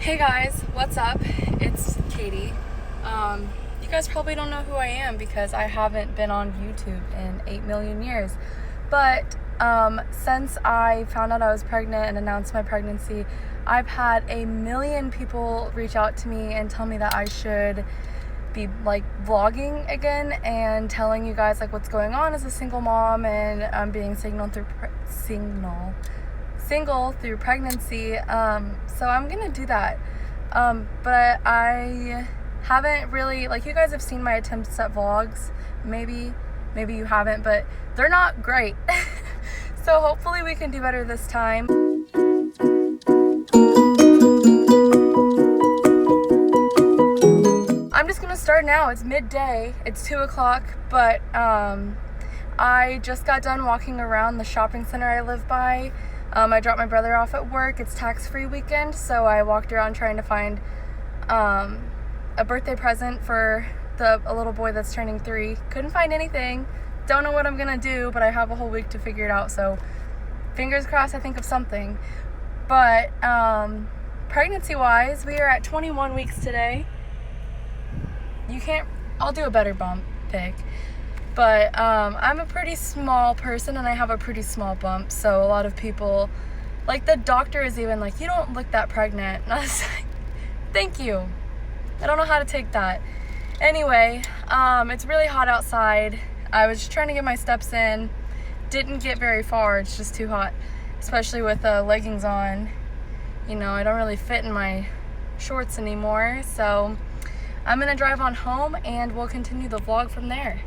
Hey guys, what's up? It's Katie. You guys probably don't know who I am because I haven't been on YouTube in 8 million years. But since I found out I was pregnant and announced my pregnancy, I've had a million people reach out to me and tell me that I should be like vlogging again and telling you guys like what's going on as a single mom and being single through pregnancy. So I'm gonna do that. But I haven't really, like, you guys have seen my attempts at vlogs. Maybe you haven't, but they're not great. So hopefully we can do better this time. I'm just gonna start now. It's midday. It's 2 o'clock, but I just got done walking around the shopping center I live by. I dropped my brother off at work. It's tax-free weekend, so I walked around trying to find a birthday present for a little boy that's turning 3. Couldn't find anything. Don't know what I'm gonna do, but I have a whole week to figure it out, so fingers crossed I think of something. But pregnancy-wise, we are at 21 weeks today. I'll do a better bump pic. But I'm a pretty small person and I have a pretty small bump, so a lot of people, like the doctor is even like, you don't look that pregnant. And I was like, thank you. I don't know how to take that. Anyway, it's really hot outside. I was just trying to get my steps in. Didn't get very far. It's just too hot, especially with leggings on. You know, I don't really fit in my shorts anymore. So I'm gonna drive on home and we'll continue the vlog from there.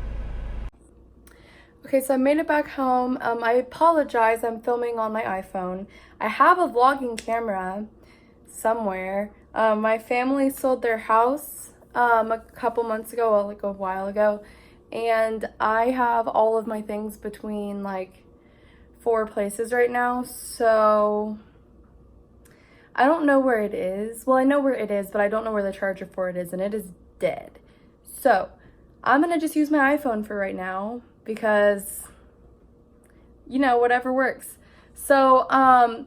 Okay, so I made it back home. I apologize, I'm filming on my iPhone. I have a vlogging camera somewhere. My family sold their house a couple months ago, well, like a while ago, and I have all of my things between like 4 places right now, so I don't know where it is. Well, I know where it is, but I don't know where the charger for it is, and it is dead. So I'm gonna just use my iPhone for right now because, you know, whatever works. So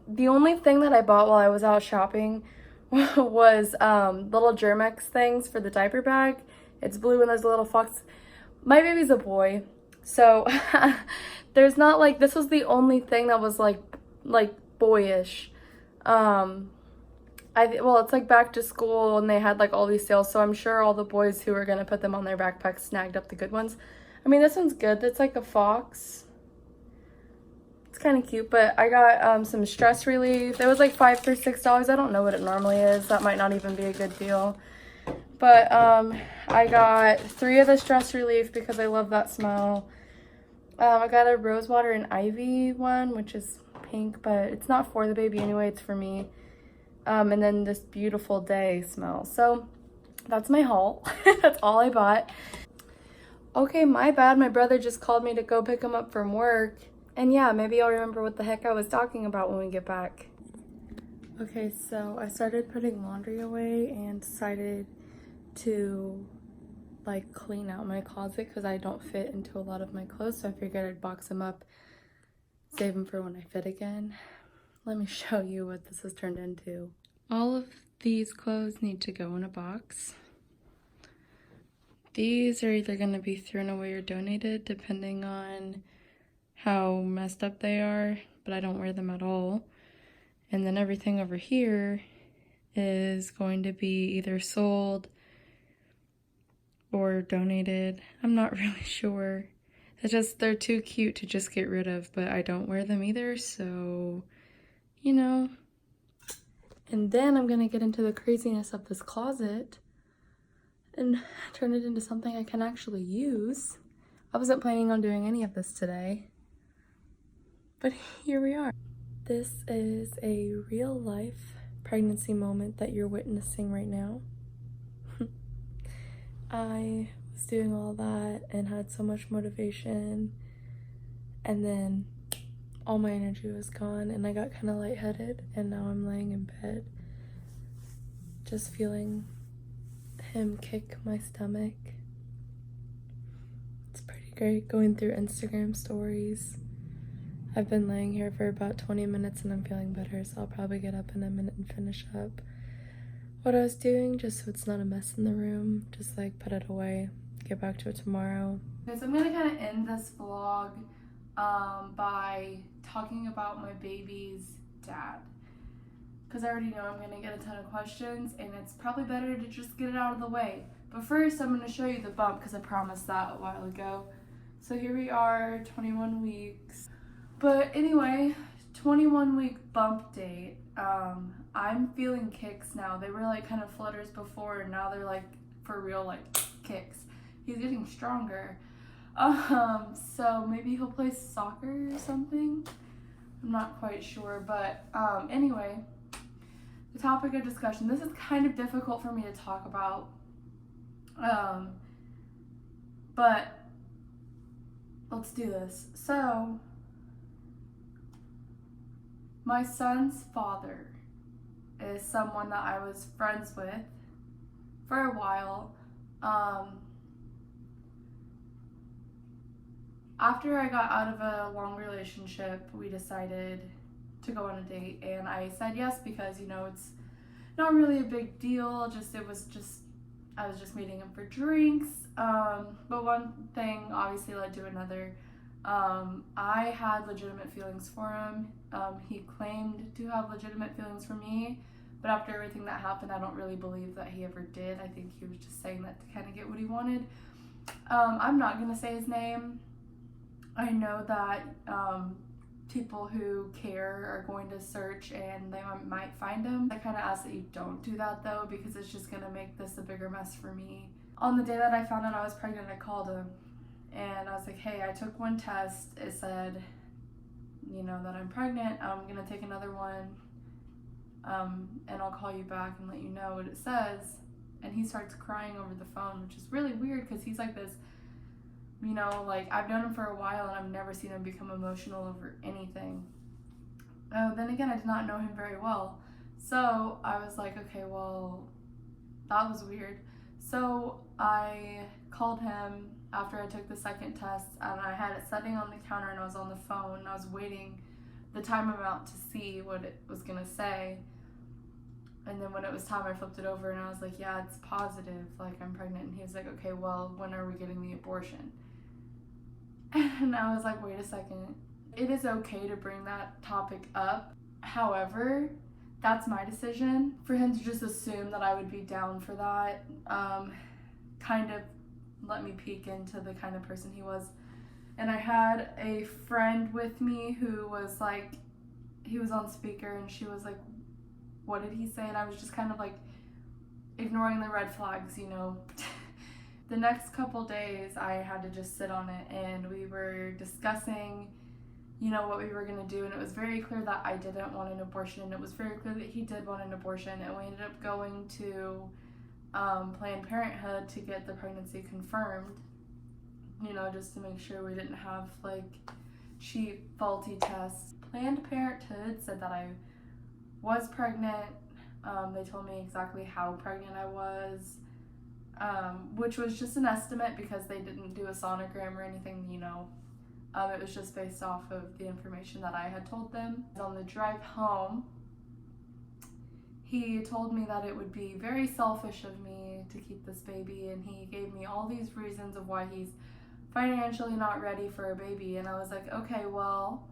the only thing that I bought while I was out shopping was little Germ-X things for the diaper bag. It's blue and there's a little fox. My baby's a boy, so there's not like, this was the only thing that was like boyish. Well, it's like back to school and they had like all these sales, so I'm sure all the boys who were gonna put them on their backpacks snagged up the good ones. I mean, this one's good. It's like a fox. It's kind of cute, but I got some stress relief. It was like $5 for $6. I don't know what it normally is. That might not even be a good deal. But I got 3 of the stress relief because I love that smell. I got a rosewater and ivy one, which is pink, but it's not for the baby anyway. It's for me. And then this beautiful day smell. So that's my haul. That's all I bought. Okay, my bad. My brother just called me to go pick him up from work. And yeah, maybe I'll remember what the heck I was talking about when we get back. Okay, so I started putting laundry away and decided to like clean out my closet because I don't fit into a lot of my clothes. So I figured I'd box them up, save them for when I fit again. Let me show you what this has turned into. All of these clothes need to go in a box. These are either going to be thrown away or donated depending on how messed up they are, but I don't wear them at all. And then everything over here is going to be either sold or donated. I'm not really sure. It's just, they're too cute to just get rid of, but I don't wear them either, so, you know. And then I'm gonna get into the craziness of this closet and turn it into something I can actually use. I wasn't planning on doing any of this today, but here we are. This is a real life pregnancy moment that you're witnessing right now. I was doing all that and had so much motivation, and then all my energy was gone and I got kind of lightheaded, and now I'm laying in bed just feeling him kick my stomach. It's pretty great going through Instagram stories. I've been laying here for about 20 minutes and I'm feeling better, so I'll probably get up in a minute and finish up. what I was doing just so it's not a mess in the room. Just like put it away, get back to it tomorrow. Okay, so I'm gonna kind of end this vlog by talking about my baby's dad, because I already know I'm gonna get a ton of questions and it's probably better to just get it out of the way. But first I'm gonna show you the bump because I promised that a while ago. So here we are, 21 weeks. But anyway, 21-week bump date. I'm feeling kicks now. They were like kind of flutters before, and now they're like for real, like kicks. He's getting stronger. So maybe he'll play soccer or something. I'm not quite sure, but anyway, the topic of discussion. This is kind of difficult for me to talk about, but let's do this. So, my son's father is someone that I was friends with for a while. After I got out of a long relationship, we decided to go on a date, and I said yes because, you know, it's not really a big deal. I was just meeting him for drinks. But one thing obviously led to another. I had legitimate feelings for him. He claimed to have legitimate feelings for me, but after everything that happened, I don't really believe that he ever did. I think he was just saying that to kind of get what he wanted. I'm not gonna say his name. I know that people who care are going to search and they might find him. I kind of ask that you don't do that though, because it's just gonna make this a bigger mess for me. On the day that I found out I was pregnant, I called him and I was like, hey, I took one test. It said, you know, that I'm pregnant. I'm gonna take another one, and I'll call you back and let you know what it says. And he starts crying over the phone, which is really weird because he's like this, you know, like I've known him for a while and I've never seen him become emotional over anything. Then again, I did not know him very well. So I was like, okay, well, that was weird. So I called him after I took the second test, and I had it sitting on the counter and I was on the phone and I was waiting the time amount to see what it was gonna say. And then when it was time, I flipped it over and I was like, yeah, it's positive, like I'm pregnant. And he was like, okay, well, when are we getting the abortion? And I was like, wait a second. It is okay to bring that topic up. However, that's my decision. For him to just assume that I would be down for that, kind of let me peek into the kind of person he was. And I had a friend with me who was like, he was on speaker and she was like, what did he say? And I was just kind of like ignoring the red flags, you know. The next couple days I had to just sit on it and we were discussing, you know, what we were going to do, and it was very clear that I didn't want an abortion, and it was very clear that he did want an abortion, and we ended up going to Planned Parenthood to get the pregnancy confirmed, you know, just to make sure we didn't have like cheap, faulty tests. Planned Parenthood said that I was pregnant. They told me exactly how pregnant I was, which was just an estimate because they didn't do a sonogram or anything, you know. It was just based off of the information that I had told them. On the drive home, he told me that it would be very selfish of me to keep this baby, and he gave me all these reasons of why he's financially not ready for a baby. And I was like, okay, well,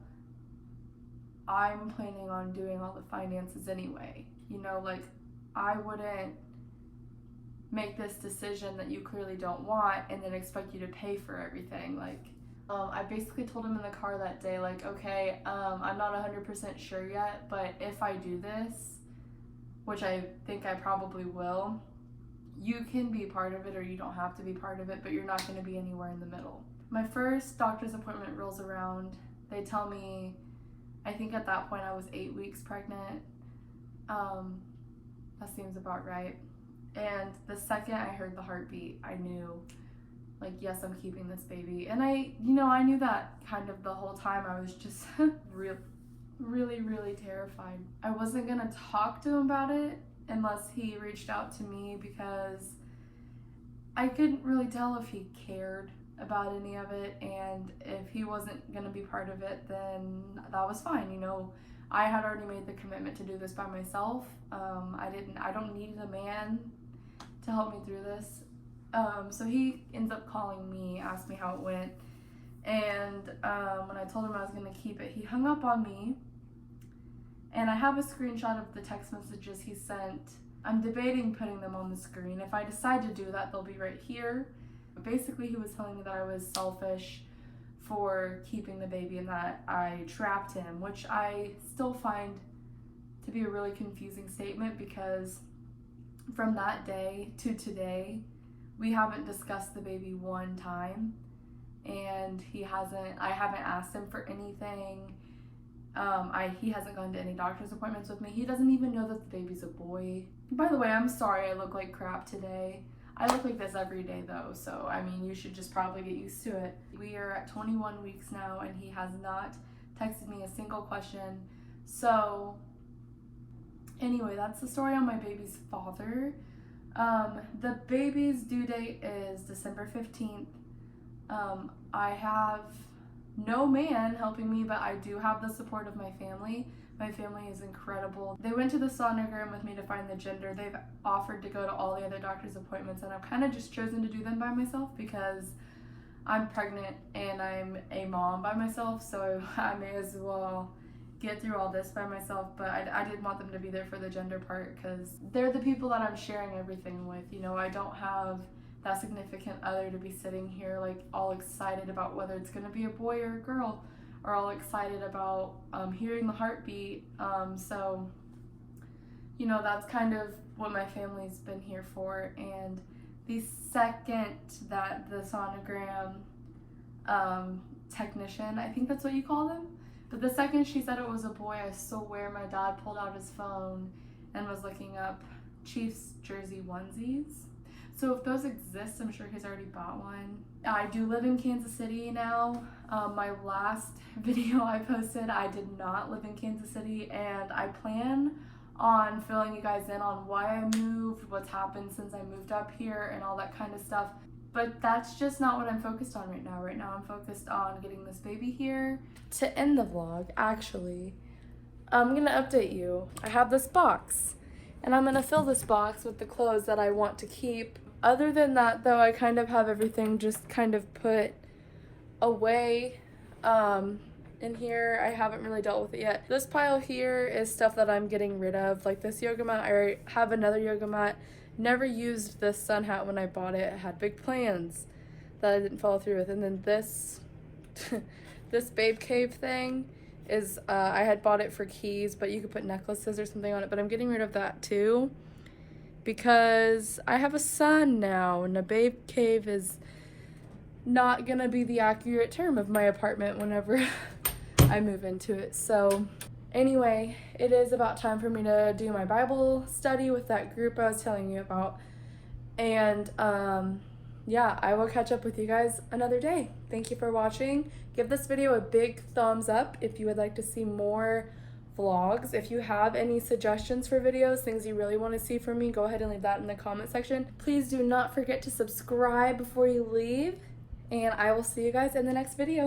I'm planning on doing all the finances anyway. You know, like, I wouldn't make this decision that you clearly don't want and then expect you to pay for everything. Like, I basically told him in the car that day, like, okay, I'm not 100% sure yet, but if I do this, which I think I probably will, you can be part of it or you don't have to be part of it, but you're not going to be anywhere in the middle. My first doctor's appointment rolls around. They tell me, I think at that point I was 8 weeks pregnant. That seems about right. And the second I heard the heartbeat, I knew, like, yes, I'm keeping this baby. And I knew that kind of the whole time. I was just really terrified. I wasn't gonna talk to him about it unless he reached out to me, because I couldn't really tell if he cared about any of it, and if he wasn't gonna be part of it, then that was fine, you know. I had already made the commitment to do this by myself. I don't need a man to help me through this. So he ends up calling me, asked me how it went. And when I told him I was going to keep it, he hung up on me. And I have a screenshot of the text messages he sent. I'm debating putting them on the screen. If I decide to do that, they'll be right here. But basically, he was telling me that I was selfish for keeping the baby and that I trapped him, which I still find to be a really confusing statement, because from that day to today, we haven't discussed the baby one time, and I haven't asked him for anything. He hasn't gone to any doctor's appointments with me. He doesn't even know that the baby's a boy. By the way, I'm sorry I look like crap today. I look like this every day though, so I mean, you should just probably get used to it. We are at 21 weeks now, and he has not texted me a single question. So anyway, that's the story on my baby's father. The baby's due date is December 15th. I have no man helping me, but I do have the support of my family. My family is incredible. They went to the sonogram with me to find the gender. They've offered to go to all the other doctor's appointments, and I've kind of just chosen to do them by myself because I'm pregnant and I'm a mom by myself, so I may as well get through all this by myself. But I didn't want them to be there for the gender part because they're the people that I'm sharing everything with. You know, I don't have that significant other to be sitting here like all excited about whether it's going to be a boy or a girl, or all excited about hearing the heartbeat. So, you know, that's kind of what my family's been here for. And the second that the sonogram technician, I think that's what you call them, but the second she said it was a boy, I swear my dad pulled out his phone and was looking up Chiefs jersey onesies. So if those exist, I'm sure he's already bought one. I do live in Kansas City now. My last video I posted, I did not live in Kansas City, and I plan on filling you guys in on why I moved, what's happened since I moved up here, and all that kind of stuff. But that's just not what I'm focused on right now. Right now I'm focused on getting this baby here. To end the vlog, actually, I'm gonna update you. I have this box, and I'm gonna fill this box with the clothes that I want to keep. Other than that, though, I kind of have everything just kind of put away in here. I haven't really dealt with it yet. This pile here is stuff that I'm getting rid of, like this yoga mat. I have another yoga mat. Never used this sun hat when I bought it. I had big plans that I didn't follow through with. And then this this Babe Cave thing is I had bought it for keys, but you could put necklaces or something on it, but I'm getting rid of that too, because I have a son now, and a Babe Cave is not gonna be the accurate term of my apartment whenever I move into it. So anyway, it is about time for me to do my Bible study with that group I was telling you about. And yeah, I will catch up with you guys another day. Thank you for watching. Give this video a big thumbs up if you would like to see more vlogs. If you have any suggestions for videos, things you really want to see from me, go ahead and leave that in the comment section. Please do not forget to subscribe before you leave, and I will see you guys in the next video.